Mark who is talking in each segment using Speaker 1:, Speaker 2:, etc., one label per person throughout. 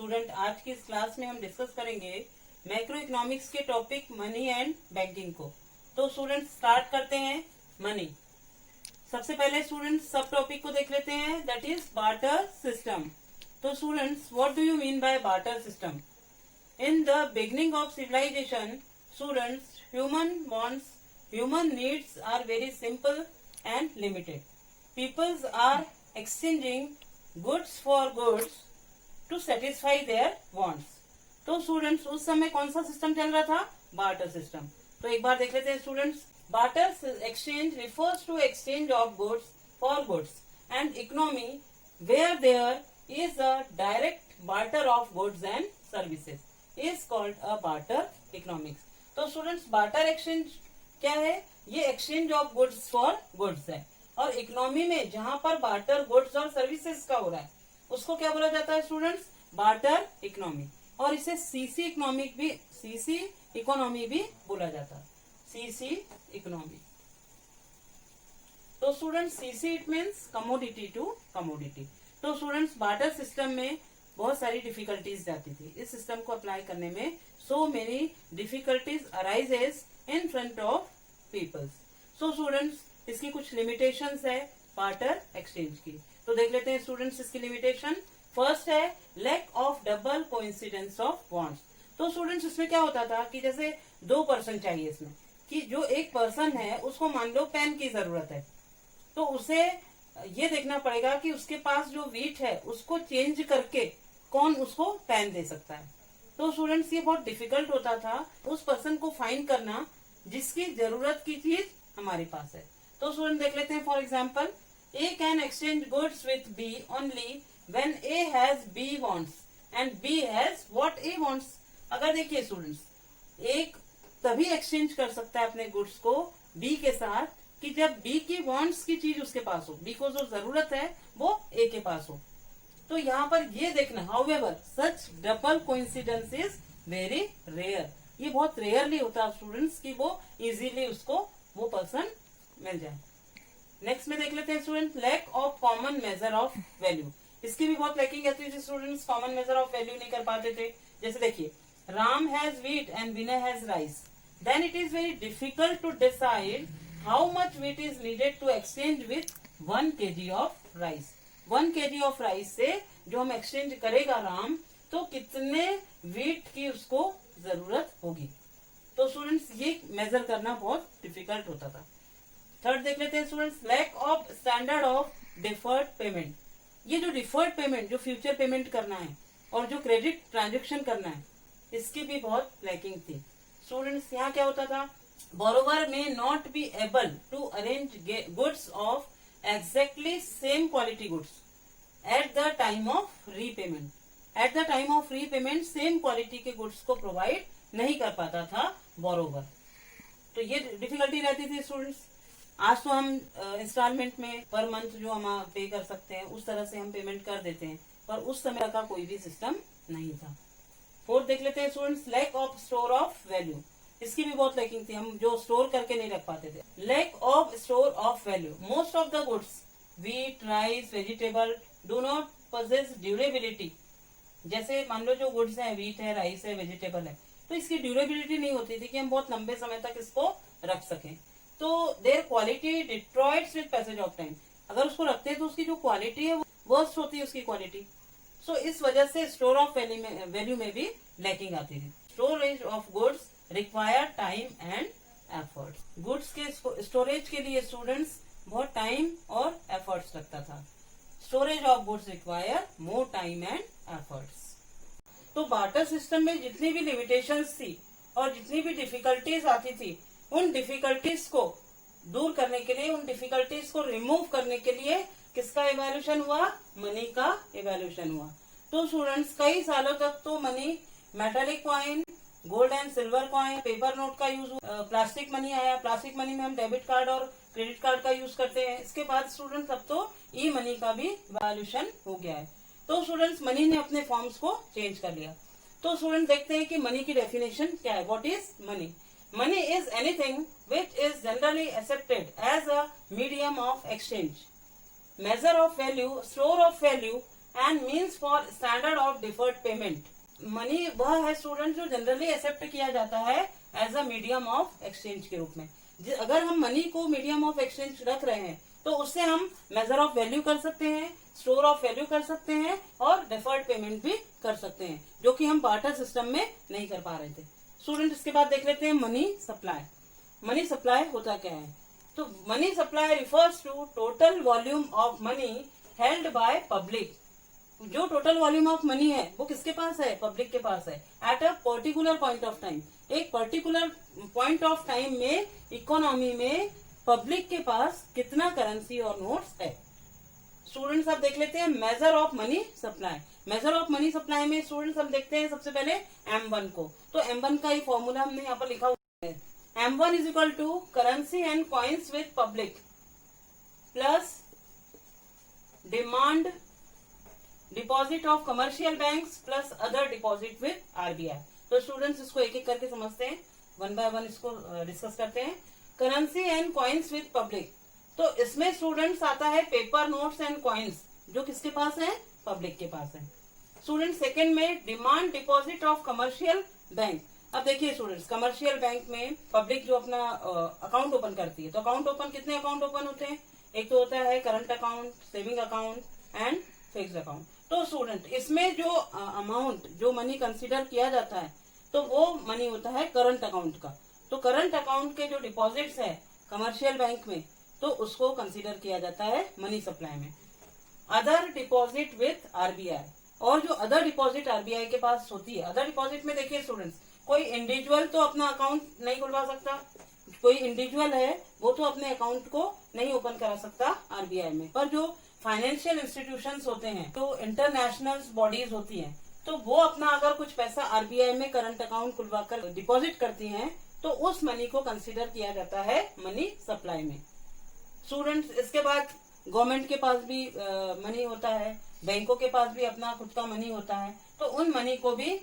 Speaker 1: Student, आज की इस क्लास में हम डिस्कस करेंगे मैक्रो इकोनॉमिक्स के टॉपिक मनी एंड बैंकिंग को। तो स्टूडेंट स्टार्ट करते हैं मनी। सबसे पहले स्टूडेंट सब टॉपिक को देख लेते हैं, दैट इज बार्टर सिस्टम। तो students, what do you mean by barter system? In the beginning of civilisation students, human needs are very simple and limited. Peoples are exchanging goods for goods to satisfy their wants. तो students, उस समय कौन सा system चल रहा था? Barter system. तो एक बार देख लेते हैं students. Barter exchange refers to exchange of goods for goods and economy where there is a direct barter of goods and services is called a barter economics. तो स्टूडेंट्स, बार्टर एक्सचेंज क्या है? ये exchange of goods for goods है, और economy में जहां पर barter goods और सर्विसेज का हो रहा है उसको क्या बोला जाता है स्टूडेंट्स? Barter economy. और इसे सीसी इकोनॉमी भी बोला जाता है, सीसी इकोनॉमी। तो students, CC it means commodity to commodity. तो स्टूडेंट्स, बार्टर सिस्टम में बहुत सारी डिफिकल्टीज जाती थी। इस सिस्टम को अप्लाई करने में so many difficulties arises in front of peoples. So students, इसकी कुछ लिमिटेशंस है बार्टर एक्सचेंज की। तो देख लेते हैं स्टूडेंट्स इसकी लिमिटेशन। फर्स्ट है lack of double coincidence of wants. तो स्टूडेंट्स, इसमें क्या होता था कि जैसे दो पर्सन चाहिए इसमें, कि जो एक पर्सन है उसको मान लो पेन की जरूरत है, तो उसे ये देखना पड़ेगा कि उसके पास जो वीट है उसको चेंज करके कौन उसको पेन दे सकता है। तो स्टूडेंट्स, ये बहुत डिफिकल्ट होता था उस पर्सन को फाइंड करना जिसकी जरूरत की चीज हमारे पास है। तो स्टूडेंट देख लेते हैं, for example, A can exchange goods with B only when A has B wants and B has what A wants. अगर देखिए स्टूडेंट्स, एक तभी एक्सचेंज कर सकता है अपने गुड्स को बी के साथ कि जब बी की वांट्स की चीज उसके पास हो, बी को जो जरूरत है वो ए के पास हो। तो यहाँ पर ये देखना, however such double coincidence is very rare. ये बहुत रेयरली होता है स्टूडेंट्स कि वो इजीली उसको वो पर्सन मिल जाए। नेक्स्ट में देख लेते हैं student, lack of common measure of value. इसकी भी बहुत लैकिंग रहती थी students, common measure of value नहीं कर पाते थे। जैसे देखिए, Ram has wheat and Vinay has rice, then it is very difficult to decide how much wheat is needed to exchange with 1 kg of rice. 1 kg of rice से जो हम exchange करेगा राम, तो कितने वीट की उसको जरूरत होगी। तो स्टूडेंट्स, ये मेजर करना बहुत डिफिकल्ट होता था। थर्ड देख लेते हैं students, lack of standard of deferred payment. ये जो डिफर्ड पेमेंट, जो फ्यूचर पेमेंट करना है और जो क्रेडिट ट्रांजेक्शन करना है, इसकी भी बहुत लैकिंग थी। स्टूडेंट्स, यहाँ क्या होता था? Borrower may not be able to arrange goods of exactly same quality goods at the time of repayment. At the time of repayment same quality के गुड्स को प्रोवाइड नहीं कर पाता था बोरोवर। तो ये डिफिकल्टी रहती थी स्टूडेंट्स। आज तो हम इंस्टॉलमेंट में पर मंथ जो हम पे कर सकते हैं उस तरह से हम पेमेंट कर देते हैं, पर उस समय का कोई भी सिस्टम नहीं था। फोर्थ देख लेते हैं students, lack of store of value. इसकी भी बहुत लैकिंग थी, हम जो स्टोर करके नहीं रख पाते थे। Lack of store of value, most of the goods wheat, rice, vegetable do not possess durability. जैसे मान लो जो गुड्स हैं, व्हीट है, राइस है, वेजिटेबल है, तो इसकी ड्यूरेबिलिटी नहीं होती थी कि हम बहुत लंबे समय तक इसको रख सकें। तो their quality deteriorates with passage of time. अगर उसको रखते हैं तो उसकी जो क्वालिटी है वो वर्स्ट होती है उसकी क्वालिटी। सो इस वजह से स्टोर ऑफ वैल्यू में भी लैकिंग आती थी। Storage of goods require time and efforts. Goods के स्टोरेज के लिए स्टूडेंट्स बहुत टाइम और एफर्ट्स लगता था। Storage of goods require more time and efforts. तो बार्टर सिस्टम में जितनी भी लिमिटेशंस थी और जितनी भी डिफिकल्टीज आती थी, उन डिफिकल्टीज को दूर करने के लिए, उन डिफिकल्टीज को रिमूव करने के लिए किसका इवैल्यूएशन हुआ? मनी का इवैल्यूएशन हुआ। तो स्टूडेंट्स, कई सालों तक तो money, metallic coin, gold and silver coin, paper note का यूज, प्लास्टिक मनी आया। प्लास्टिक मनी में हम डेबिट कार्ड और क्रेडिट कार्ड का यूज करते हैं। इसके बाद स्टूडेंट्स अब तो ई मनी का भी इवैल्यूएशन हो गया है। तो स्टूडेंट्स, मनी ने अपने फॉर्म्स को चेंज कर लिया। तो स्टूडेंट देखते हैं कि मनी की डेफिनेशन क्या है। What is money? Money is anything which is generally accepted as a medium of exchange, measure of value, store of value and means for standard of deferred payment. Money वह है student जो generally accept किया जाता है as a medium of exchange के रूप में। अगर हम मनी को मीडियम ऑफ एक्सचेंज रख रहे हैं तो उससे हम मेजर ऑफ वैल्यू कर सकते हैं, स्टोर ऑफ वैल्यू कर सकते हैं और डिफर्ड पेमेंट भी कर सकते हैं, जो कि हम बार्टर सिस्टम में नहीं कर पा रहे थे। स्टूडेंट इसके बाद देख लेते हैं मनी सप्लाई। मनी सप्लाई होता क्या है? तो money supply refers to total volume of money held by public. जो टोटल वॉल्यूम ऑफ मनी है वो किसके पास है? पब्लिक के पास है। At a particular point of time, एक पर्टिकुलर पॉइंट ऑफ टाइम में इकोनॉमी में पब्लिक के पास कितना करेंसी और नोट्स है। स्टूडेंट्स अब देख लेते हैं measure of money supply. Measure of money supply में स्टूडेंट्स हम देखते हैं सबसे पहले M1 को। तो M1 का ही फॉर्मूला हमने यहाँ पर लिखा हुआ है। M1 is equal to currency and coins with public plus demand deposit of commercial banks plus other deposit with RBI। तो स्टूडेंट्स इसको एक एक करके समझते हैं, वन बाय वन इसको डिस्कस करते हैं। Currency and coins with public, तो इसमें स्टूडेंट्स आता है पेपर नोट्स एंड कॉइन्स, जो किसके पास है? पब्लिक के पास है। स्टूडेंट सेकंड में demand deposit of commercial bank. अब देखिए स्टूडेंट्स, कमर्शियल बैंक में पब्लिक जो अपना अकाउंट ओपन करती है, तो अकाउंट ओपन कितने अकाउंट ओपन होते हैं? एक तो होता है current account, saving account and fixed account. तो स्टूडेंट इसमें जो अमाउंट, जो मनी कंसीडर किया जाता है, तो वो मनी होता है करंट अकाउंट का। तो करंट अकाउंट के जो डिपॉजिट्स है कमर्शियल बैंक में, तो उसको कंसीडर किया जाता है मनी सप्लाई में। अदर डिपॉजिट विथ RBI, और जो अदर डिपॉजिट RBI के पास होती है, अदर डिपॉजिट में देखिए स्टूडेंट्स, कोई इंडिविजुअल तो अपना अकाउंट नहीं खुलवा सकता, कोई इंडिविजुअल है वो तो अपने अकाउंट को नहीं ओपन करा सकता RBI में, पर जो फाइनेंशियल इंस्टीट्यूशंस होते हैं, तो इंटरनेशनल बॉडीज होती हैं, तो वो अपना अगर कुछ पैसा RBI में करंट अकाउंट खुलवाकर डिपॉजिट करती हैं, तो उस मनी को कंसीडर किया जाता है मनी सप्लाई में। स्टूडेंट्स इसके बाद गवर्नमेंट के पास भी मनी होता है, बैंकों के पास भी अपना खुद का मनी होता है, तो उन मनी को भी,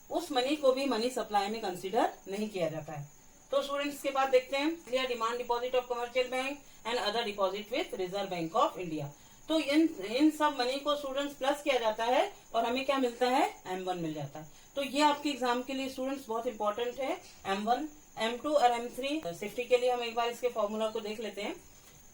Speaker 1: उस मनी को भी मनी सप्लाई में कंसीडर नहीं किया जाता है। तो स्टूडेंट्स के बाद देखते हैं demand deposit of commercial bank and other deposit with reserve bank of India. तो इन सब मनी को स्टूडेंट्स प्लस किया जाता है और हमें क्या मिलता है? M1 मिल जाता है। तो ये आपके एग्जाम के लिए स्टूडेंट्स बहुत इंपॉर्टेंट है। M1, M2 और M3 सेफ्टी के लिए हम एक बार इसके फॉर्मूला को देख लेते हैं।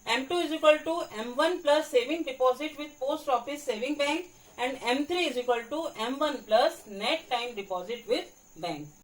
Speaker 1: M2 is equal to M1 plus saving deposit with post office saving bank and M3 is equal to M1 plus net time deposit with bank।